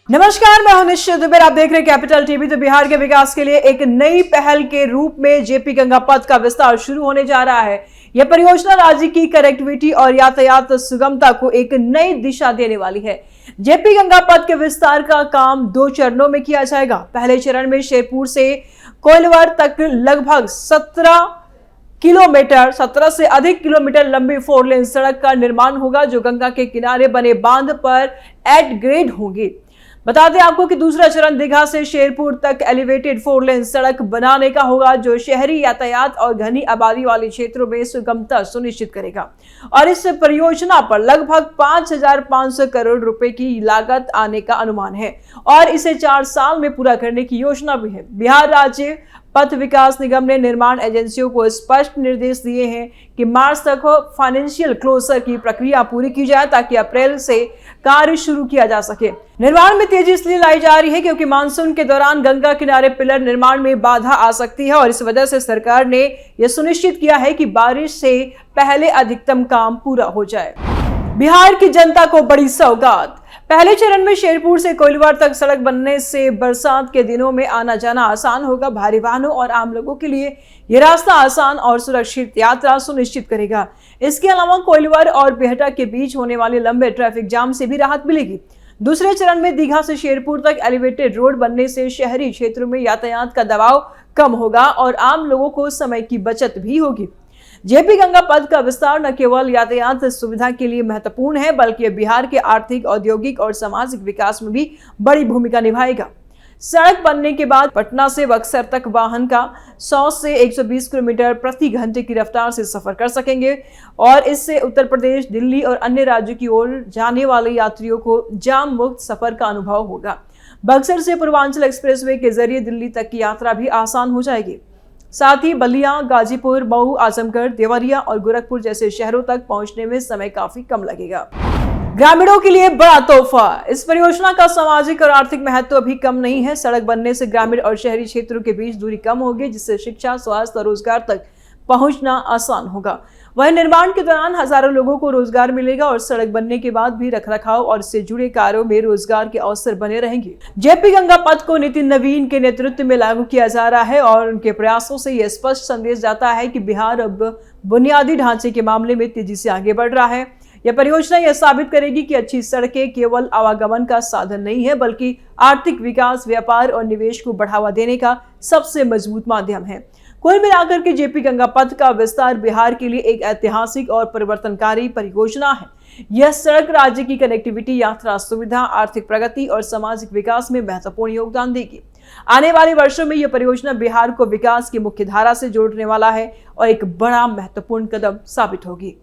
नमस्कार, मैं हूं निश्चित दुबे। आप देख रहे हैं कैपिटल टीवी। तो बिहार के विकास के लिए एक नई पहल के रूप में जेपी गंगा पथ का विस्तार शुरू होने जा रहा है। यह परियोजना राज्य की कनेक्टिविटी और यातायात सुगमता को एक नई दिशा देने वाली है। जेपी गंगा पथ के विस्तार का काम 2 चरणों में किया जाएगा। पहले चरण में शेरपुर से कोइलवर तक लगभग 17 से अधिक किलोमीटर लंबी 4 लेन सड़क का निर्माण होगा, जो गंगा के किनारे बने बांध पर एट ग्रेड होंगी। बता दें आपको कि दूसरा चरण दीघा से शेरपुर तक एलिवेटेड 4 लेन सड़क बनाने का होगा, जो शहरी यातायात और घनी आबादी वाले क्षेत्रों में सुगमता सुनिश्चित करेगा। और इस परियोजना पर लगभग 5,500 करोड़ रुपए की लागत आने का अनुमान है और इसे 4 साल में पूरा करने की योजना भी है। बिहार राज्य पथ विकास निगम ने निर्माण एजेंसियों को स्पष्ट निर्देश दिए हैं कि मार्च तक फाइनेंशियल क्लोजर की प्रक्रिया पूरी की जाए, ताकि अप्रैल से कार्य शुरू किया जा सके। निर्माण में तेजी इसलिए लाई जा रही है क्योंकि मानसून के दौरान गंगा किनारे पिलर निर्माण में बाधा आ सकती है और इस वजह से सरकार ने यह सुनिश्चित किया है कि बारिश से पहले अधिकतम काम पूरा हो जाए। बिहार की जनता को बड़ी सौगात। पहले चरण में शेरपुर से कोइलवर तक सड़क बनने से बरसात के दिनों में आना जाना आसान होगा। भारी वाहनों और आम लोगों के लिए यह रास्ता आसान और सुरक्षित यात्रा सुनिश्चित करेगा। इसके अलावा कोइलवर और बिहटा के बीच होने वाले लंबे ट्रैफिक जाम से भी राहत मिलेगी। दूसरे चरण में दीघा से शेरपुर तक एलिवेटेड रोड बनने से शहरी क्षेत्रों में यातायात का दबाव कम होगा और आम लोगों को समय की बचत भी होगी। जेपी गंगा पथ का विस्तार न केवल यातायात सुविधा के लिए महत्वपूर्ण है, बल्कि बिहार के आर्थिक, औद्योगिक और सामाजिक विकास में भी बड़ी भूमिका निभाएगा। सड़क बनने के बाद पटना से बक्सर तक वाहन का 100 से 120 किलोमीटर प्रति घंटे की रफ्तार से सफर कर सकेंगे और इससे उत्तर प्रदेश, दिल्ली और अन्य राज्यों की ओर जाने वाले यात्रियों को जाम मुक्त सफर का अनुभव होगा। बक्सर से पूर्वांचल एक्सप्रेसवे के जरिए दिल्ली तक की यात्रा भी आसान हो जाएगी। साथ ही बलिया, गाजीपुर, मऊ, आजमगढ़, देवरिया और गोरखपुर जैसे शहरों तक पहुंचने में समय काफी कम लगेगा। ग्रामीणों के लिए बड़ा तोहफा। इस परियोजना का सामाजिक और आर्थिक महत्व भी कम नहीं है। सड़क बनने से ग्रामीण और शहरी क्षेत्रों के बीच दूरी कम होगी, जिससे शिक्षा, स्वास्थ्य और रोजगार तक पहुंचना आसान होगा। वहीं निर्माण के दौरान हजारों लोगों को रोजगार मिलेगा और सड़क बनने के बाद भी रखरखाव और इससे जुड़े कार्यों में रोजगार के अवसर बने रहेंगे। जेपी गंगा पथ को नितिन नवीन के नेतृत्व में लागू किया जा रहा है और उनके प्रयासों से यह स्पष्ट संदेश जाता है कि बिहार अब बुनियादी ढांचे के मामले में तेजी से आगे बढ़ रहा है। यह परियोजना यह साबित करेगी कि अच्छी सड़कें केवल आवागमन का साधन नहीं है, बल्कि आर्थिक विकास, व्यापार और निवेश को बढ़ावा देने का सबसे मजबूत माध्यम है। कुल मिलाकर के जेपी गंगा पथ का विस्तार बिहार के लिए एक ऐतिहासिक और परिवर्तनकारी परियोजना है। यह सड़क राज्य की कनेक्टिविटी, यात्रा सुविधा, आर्थिक प्रगति और सामाजिक विकास में महत्वपूर्ण योगदान देगी। आने वाले वर्षों में यह परियोजना बिहार को विकास की मुख्य धारा से जोड़ने वाला है और एक बड़ा महत्वपूर्ण कदम साबित होगी।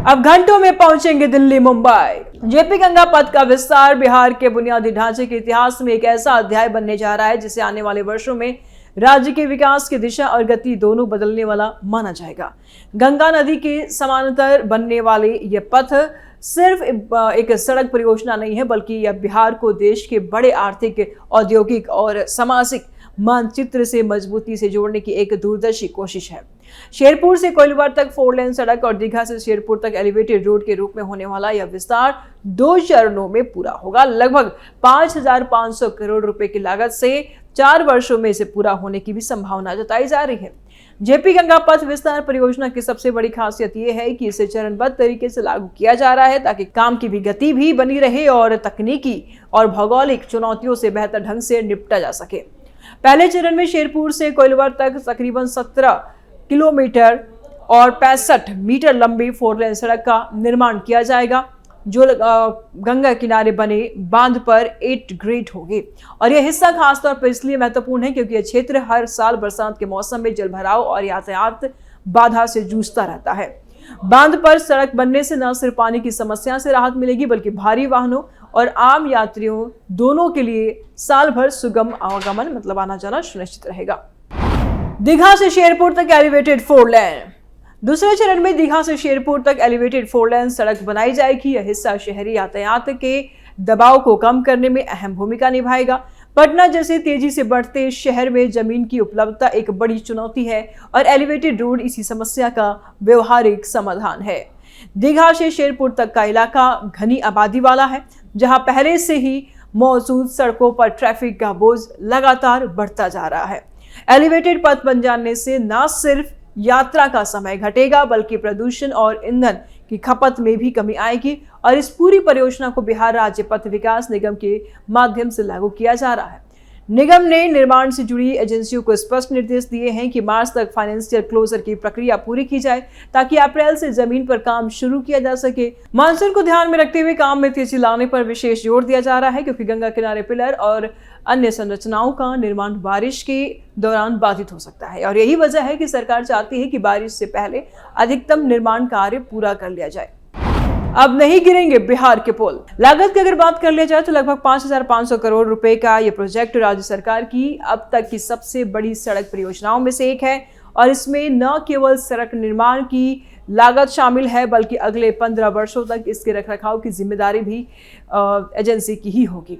अब घंटों में पहुंचेंगे दिल्ली, मुंबई। जेपी गंगा पथ का विस्तार बिहार के बुनियादी ढांचे के इतिहास में एक ऐसा अध्याय बनने जा रहा है जिसे आने वाले वर्षों में राज्य के विकास की दिशा और गति दोनों बदलने वाला माना जाएगा। गंगा नदी के समानांतर बनने वाले यह पथ सिर्फ एक सड़क परियोजना नहीं है, बल्कि यह बिहार को देश के बड़े आर्थिक, औद्योगिक और सामाजिक मानचित्र से मजबूती से जोड़ने की एक दूरदर्शी कोशिश है। शेरपुर से कोइलवर तक 4 लेन सड़क और दीघा से शेरपुर तक एलिवेटेड रोड के रूप में होने वाला यह विस्तार 2 चरणों में पूरा होगा। लगभग 5,500 करोड़ रुपए की लागत से 4 वर्षों में इसे पूरा होने की भी संभावना जताई जा रही है। जेपी गंगा पथ विस्तार परियोजना की सबसे बड़ी खासियत यह है कि इसे चरणबद्ध तरीके से लागू किया जा रहा है, ताकि काम की भी गति भी बनी रहे और तकनीकी और भौगोलिक चुनौतियों से बेहतर ढंग से निपटा जा सके। पहले चरण में शेरपुर से कोइलवर तक तकरीबन 17 किलोमीटर और 65 मीटर लंबी 4 लेन सड़क का निर्माण किया जाएगा, जो गंगा किनारे बने बांध पर 8 ग्रेड होगी। और यह हिस्सा खासतौर पर इसलिए महत्वपूर्ण है क्योंकि यह क्षेत्र हर साल बरसात के मौसम में जलभराव और यातायात बाधा से जूझता रहता है। बांध पर सड़क बनने से न सिर्फ पानी की समस्या से राहत मिलेगी, बल्कि भारी वाहनों और आम यात्रियों दोनों के लिए साल भर सुगम आवागमन, मतलब आना जाना, सुनिश्चित रहेगा। दीघा से शेरपुर तक एलिवेटेड 4 लेन। दूसरे चरण में दीघा से शेरपुर तक एलिवेटेड 4 लेन सड़क बनाई जाएगी। यह हिस्सा शहरी यातायात के दबाव को कम करने में अहम भूमिका निभाएगा। पटना जैसे तेजी से बढ़ते शहर में जमीन की उपलब्धता एक बड़ी चुनौती है और एलिवेटेड रोड इसी समस्या का व्यवहारिक समाधान है। दीघा से शेरपुर तक का इलाका घनी आबादी वाला है, जहां पहले से ही मौजूद सड़कों पर ट्रैफिक का बोझ लगातार बढ़ता जा रहा है। एलिवेटेड पथ बन जाने से न सिर्फ यात्रा का समय घटेगा बल्कि प्रदूषण और ईंधन की खपत में भी कमी आएगी और इस पूरी परियोजना को बिहार राज्य पथ विकास निगम के माध्यम से लागू किया जा रहा है। निगम ने निर्माण से जुड़ी एजेंसियों को स्पष्ट निर्देश दिए हैं कि मार्च तक फाइनेंशियल क्लोजर की प्रक्रिया पूरी की जाए ताकि अप्रैल से जमीन पर काम शुरू किया जा सके। मानसून को ध्यान में रखते हुए काम में तेजी लाने पर विशेष जोर दिया जा रहा है क्योंकि गंगा किनारे पिलर और अन्य संरचनाओं का निर्माण बारिश के दौरान बाधित हो सकता है और यही वजह है कि सरकार चाहती है कि बारिश से पहले अधिकतम निर्माण कार्य पूरा कर लिया जाए। अब नहीं गिरेंगे बिहार के पुल। लागत की अगर बात कर लिया जाए तो लगभग 5,500 करोड़ रुपए का यह प्रोजेक्ट राज्य सरकार की अब तक की सबसे बड़ी सड़क परियोजनाओं में से एक है और इसमें न केवल सड़क निर्माण की लागत शामिल है बल्कि अगले 15 वर्षों तक इसके रखरखाव की जिम्मेदारी भी एजेंसी की ही होगी।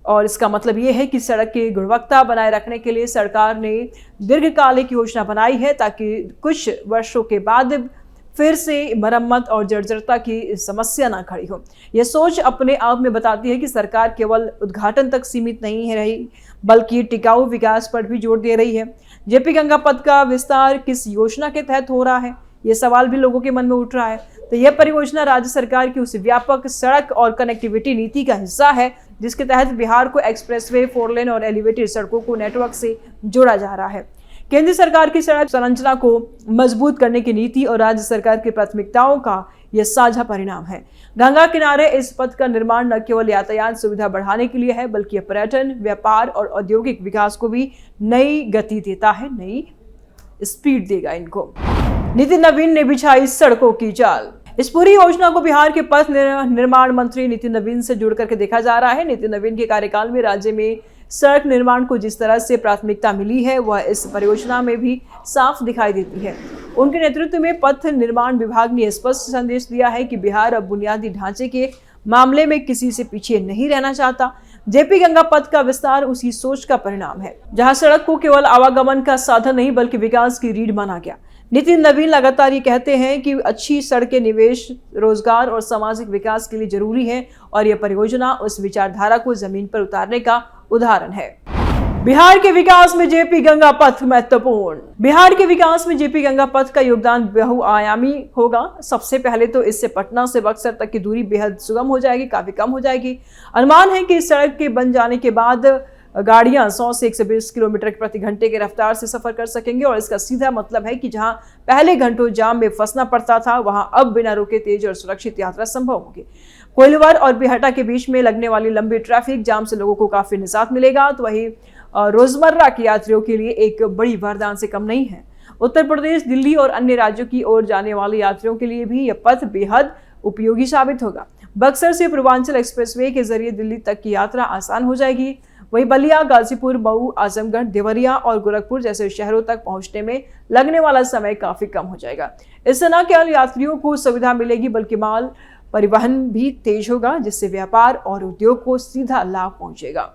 और इसका मतलब ये है कि सड़क की गुणवत्ता बनाए रखने के लिए सरकार ने दीर्घकालिक योजना बनाई है ताकि कुछ वर्षों के बाद फिर से मरम्मत और जर्जरता की समस्या ना खड़ी हो। यह सोच अपने आप में बताती है कि सरकार केवल उद्घाटन तक सीमित नहीं है रही बल्कि टिकाऊ विकास पर भी जोर दे रही है। जेपी गंगा पथ का विस्तार किस योजना के तहत हो रहा है, ये सवाल भी लोगों के मन में उठ रहा है। तो यह परियोजना राज्य सरकार की उस व्यापक सड़क और कनेक्टिविटी नीति का हिस्सा है जिसके तहत बिहार को एक्सप्रेसवे, 4 लेन और एलिवेटेड सड़कों को नेटवर्क से जोड़ा जा रहा है। केंद्र सरकार की सड़क संरचना को मजबूत करने की नीति और राज्य सरकार की प्राथमिकताओं का यह साझा परिणाम है। गंगा किनारे इस पथ का निर्माण न केवल यातायात सुविधा बढ़ाने के लिए है बल्कि पर्यटन, व्यापार और औद्योगिक विकास को भी नई गति देता है, नई स्पीड देगा इनको। नितिन नवीन ने बिछाई सड़कों की जाल। इस पूरी योजना को बिहार के पथ निर्माण मंत्री नितिन नवीन से जुड़ करके देखा जा रहा है। नितिन नवीन के कार्यकाल में राज्य में सड़क निर्माण को जिस तरह से प्राथमिकता मिली है वह इस परियोजना में भी साफ दिखाई देती है। उनके नेतृत्व में पथ निर्माण विभाग ने स्पष्ट संदेश दिया है कि बिहार अब बुनियादी ढांचे के मामले में किसी से पीछे नहीं रहना चाहता। जेपी गंगा पथ का विस्तार उसी सोच का परिणाम है जहां सड़क को केवल आवागमन का साधन नहीं बल्कि विकास की रीढ़ माना गया। नितिन नवीन लगातार ये कहते हैं कि अच्छी सड़कें निवेश, रोजगार और सामाजिक विकास के लिए जरूरी है और यह परियोजना उस विचारधारा को जमीन पर उतारने का उदाहरण है। बिहार के विकास में जेपी गंगा पथ महत्वपूर्ण। बिहार के विकास में जेपी गंगा पथ का योगदान बहुआयामी होगा। सबसे पहले तो इससे पटना से बक्सर तक की दूरी बेहद सुगम हो जाएगी, काफी कम हो जाएगी। अनुमान है कि इस सड़क के बन जाने के बाद गाड़ियां 100 से 120 किलोमीटर प्रति घंटे की रफ्तार से सफर कर सकेंगे और इसका सीधा मतलब है कि जहां पहले घंटों जाम में फंसना पड़ता था वहां अब बिना रुके तेज और सुरक्षित यात्रा संभव होगी। कोइलवर और बिहटा के बीच में लगने वाली लंबी ट्रैफिक जाम से लोगों को काफी निजात मिलेगा। तो वही रोजमर्रा के यात्रियों के लिए एक बड़ी वरदान से कम नहीं है। उत्तर प्रदेश, दिल्ली और अन्य राज्यों की ओर जाने वाले यात्रियों के लिए भी यह पथ बेहद उपयोगी साबित होगा। बक्सर से पूर्वांचल एक्सप्रेसवे के जरिए दिल्ली तक की यात्रा आसान हो जाएगी। वहीं बलिया, गाजीपुर, मऊ, आजमगढ़, देवरिया और गोरखपुर जैसे शहरों तक पहुंचने में लगने वाला समय काफी कम हो जाएगा। इससे न केवल यात्रियों को सुविधा मिलेगी बल्कि माल परिवहन भी तेज होगा जिससे व्यापार और उद्योग को सीधा लाभ पहुंचेगा।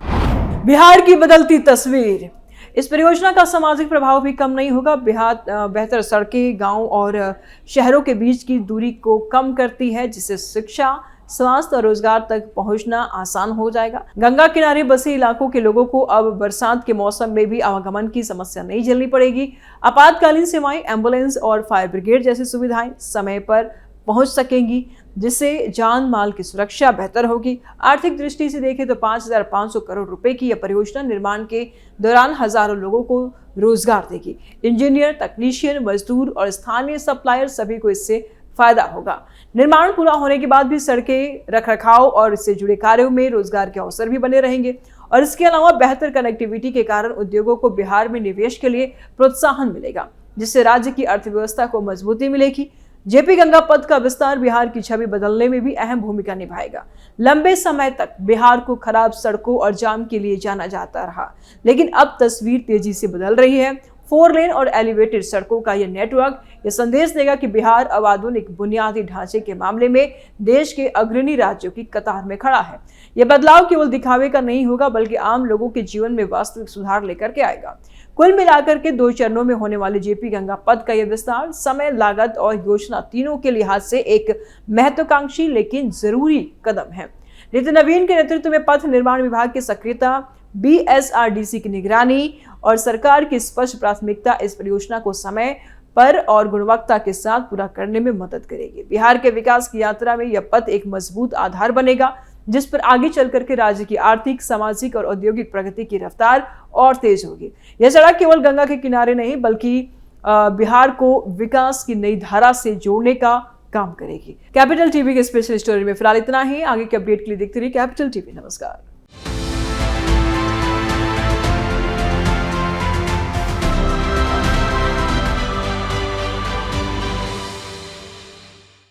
बिहार की बदलती तस्वीर। इस परियोजना का सामाजिक प्रभाव भी कम नहीं होगा। बेहतर सड़कें गांव और शहरों के बीच की दूरी को कम करती है जिससे शिक्षा, स्वास्थ्य और रोजगार तक पहुंचना आसान हो जाएगा। गंगा किनारे बसे इलाकों के लोगों को अब बरसात के मौसम में भी आवागमन की समस्या नहीं झेलनी पड़ेगी। आपातकालीन सेवाएं, एम्बुलेंस और फायर ब्रिगेड जैसी सुविधाएं समय पर पहुंच सकेंगी जिससे जान माल की सुरक्षा बेहतर होगी। आर्थिक दृष्टि से देखें तो 5,500 करोड़ रुपए की यह परियोजना निर्माण के दौरान हजारों लोगों को रोजगार देगी। इंजीनियर, तकनीशियन, मजदूर और स्थानीय सप्लायर सभी को इससे फायदा होगा। निर्माण पूरा होने के बाद भी सड़कें, रखरखाव और इससे जुड़े कार्यों में रोजगार के अवसर भी बने रहेंगे और इसके अलावा बेहतर कनेक्टिविटी के कारण उद्योगों को बिहार में निवेश के लिए प्रोत्साहन मिलेगा जिससे राज्य की अर्थव्यवस्था को मजबूती मिलेगी। जेपी गंगा पथ का विस्तार बिहार की छवि बदलने में भी अहम भूमिका निभाएगा। लंबे समय तक बिहार को खराब सड़कों और जाम के लिए जाना जाता रहा, लेकिन अब तस्वीर तेजी से बदल रही है। 4 लेन और एलिवेटेड सड़कों का यह नेटवर्क यह संदेश देगा कि बिहार अब आधुनिक बुनियादी ढांचे के मामले में देश के अग्रणी राज्यों की कतार में खड़ा है। यह बदलाव केवल दिखावे का नहीं होगा बल्कि आम लोगों के जीवन में वास्तविक सुधार लेकर के आएगा। कुल मिलाकर के 2 चरणों में होने वाले जेपी गंगा पथ का यह विस्तार समय, लागत और योजना तीनों के लिहाज से एक महत्वाकांक्षी लेकिन जरूरी कदम है। नितिन नवीन के नेतृत्व में पथ निर्माण विभाग की सक्रियता, BSRDC की निगरानी और सरकार की स्पष्ट प्राथमिकता इस परियोजना को समय पर और गुणवत्ता के साथ पूरा करने में मदद करेगी। बिहार के विकास की यात्रा में यह पथ एक मजबूत आधार बनेगा, जिस पर आगे चल करके राज्य की आर्थिक, सामाजिक और औद्योगिक प्रगति की रफ्तार और तेज होगी। यह सड़क केवल गंगा के किनारे नहीं बल्कि बिहार को विकास की नई धारा से जोड़ने का काम करेगी। कैपिटल टीवी के स्पेशल स्टोरी में फिलहाल इतना ही। आगे के अपडेट के लिए देखते रहिए कैपिटल टीवी। नमस्कार।